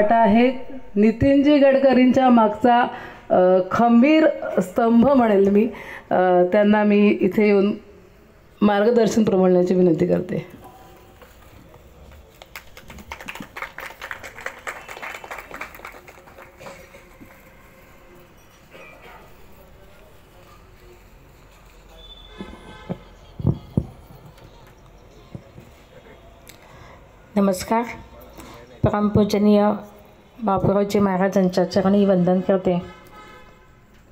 वाटा आहे नितीनजी गडकरींच्या मागचा खंबीर स्तंभ म्हणेल मी. त्यांना मी इथे येऊन मार्गदर्शन प्रमाणण्याची विनंती करते. नमस्कार. परमपूजनीय बापूरावजी महाराजांच्या चरणी वंदन करते.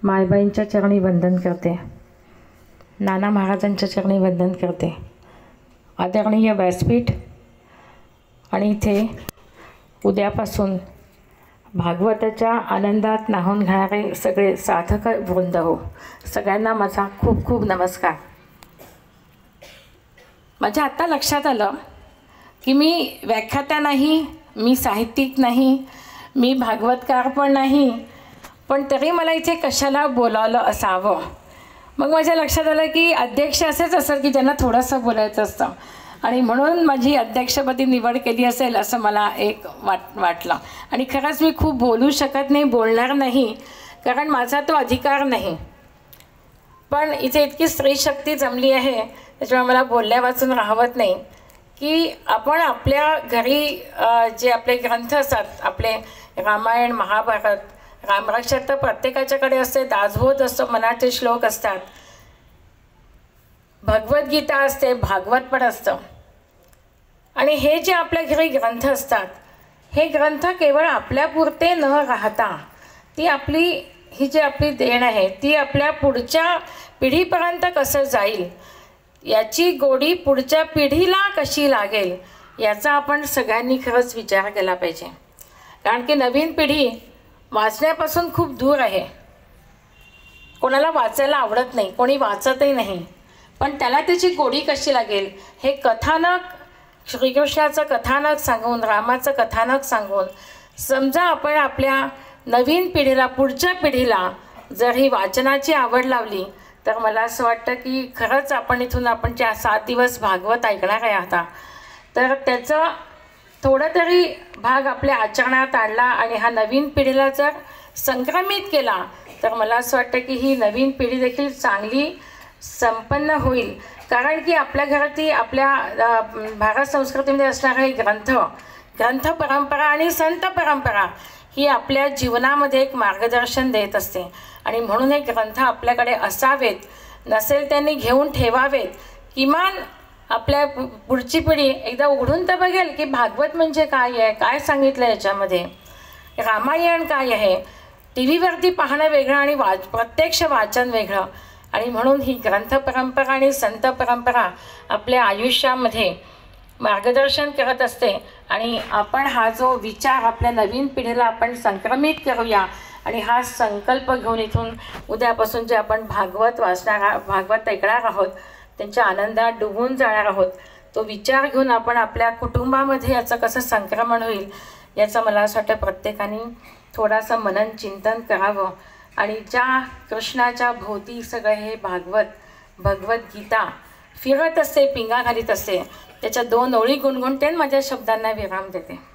मायबाईंच्या चरणी वंदन करते. नाना महाराजांच्या चरणी वंदन करते. आदरणीय व्यासपीठ आणि इथे उद्यापासून भागवताच्या आनंदात न्हाऊन घालणारे सगळे साधक वृंद हो, सगळ्यांना माझा खूप खूप नमस्कार. माझ्या आत्ता लक्षात आलं की मी व्याख्याता नाही, मी साहित्यिक नाही, मी भागवतकार पण नाही, पण तरी मला इथे कशाला बोलावलं असावं. मग माझ्या लक्षात आलं की अध्यक्ष असेच असतात की ज्यांना थोडंसं बोलायचं असतं आणि म्हणून माझी अध्यक्षपदी निवड केली असेल असं मला एक वाटलं. आणि खरंच मी खूप बोलू शकत नाही, बोलणार नाही, कारण माझा तो अधिकार नाही. पण इथे इतकी स्त्री शक्ती जमली आहे त्याच्यामुळे मला बोलल्या वाचून राहवत नाही की आपण आपल्या घरी जे आपले ग्रंथ असतात, आपले रामायण महाभारत, रामरक्षा तर प्रत्येकाच्याकडे असते, दासबोध असतो, मनाचे श्लोक असतात, भगवद्गीता असते, भागवत पण असतं. आणि हे जे आपल्या घरी ग्रंथ असतात हे ग्रंथ केवळ आपल्यापुरते न राहता ही जी आपली देण आहे ती आपल्या पुढच्या पिढीपर्यंत कसं जाईल, याची गोडी पुढच्या पिढीला कशी लागेल याचा आपण सगळ्यांनी खरंच विचार केला पाहिजे. कारण की नवीन पिढी वाचण्यापासून खूप दूर आहे. कोणाला वाचायला आवडत नाही, कोणी वाचतही नाही, पण त्याला त्याची गोडी कशी लागेल हे कथानक, श्रीकृष्णाचं कथानक सांगून, रामाचं कथानक सांगून समजा आपण आपल्या नवीन पिढीला, पुढच्या पिढीला जर ही वाचनाची आवड लावली तर मला असं वाटतं की खरंच आपण इथून 7 दिवस भागवत ऐकणार आहे आता, तर त्याचं थोडं तरी भाग आपल्या आचरणात आणला आणि हा नवीन पिढीला जर संक्रमित केला तर मला असं वाटतं की ही नवीन पिढी देखील चांगली संपन्न होईल. कारण की आपल्या घरातली, आपल्या भारत संस्कृतीमध्ये असणारे ग्रंथ परंपरा आणि संत परंपरा ही आपल्या जीवनामध्ये एक मार्गदर्शन देत असते. आणि म्हणून हे ग्रंथ आपल्याकडे असावेत, नसेल त्यांनी घेऊन ठेवावेत. किमान आपल्या पुढची पिढी एकदा उघडून तर बघेल की भागवत म्हणजे काय आहे, काय सांगितलं याच्यामध्ये, रामायण काय आहे. टी व्हीवरती पाहणं वेगळं आणि प्रत्यक्ष वाचन वेगळं. आणि म्हणून ही ग्रंथ परंपरा आणि संत परंपरा आपल्या आयुष्यामध्ये मार्गदर्शन करत असते. आणि आपण हा जो विचार आपल्या नवीन पिढीला आपण संक्रमित करूया आणि हा संकल्प घेऊन इथून उद्यापासून जे आपण भागवत वाचणार, भागवत ऐकणार आहोत, त्यांच्या आनंदात डुबून जाणार आहोत, तो विचार घेऊन आपण आपल्या कुटुंबामध्ये याचं कसं संक्रमण होईल याचं मला असं वाटतं प्रत्येकाने थोडासा मनन चिंतन करावं. आणि ज्या कृष्णाच्या भोवती सगळं हे भगवद्गीता फिरत असते, पिंगा घालीत असते, त्याच्या 2 ओळी गुणगुणते, माझ्या शब्दांना विराम देते.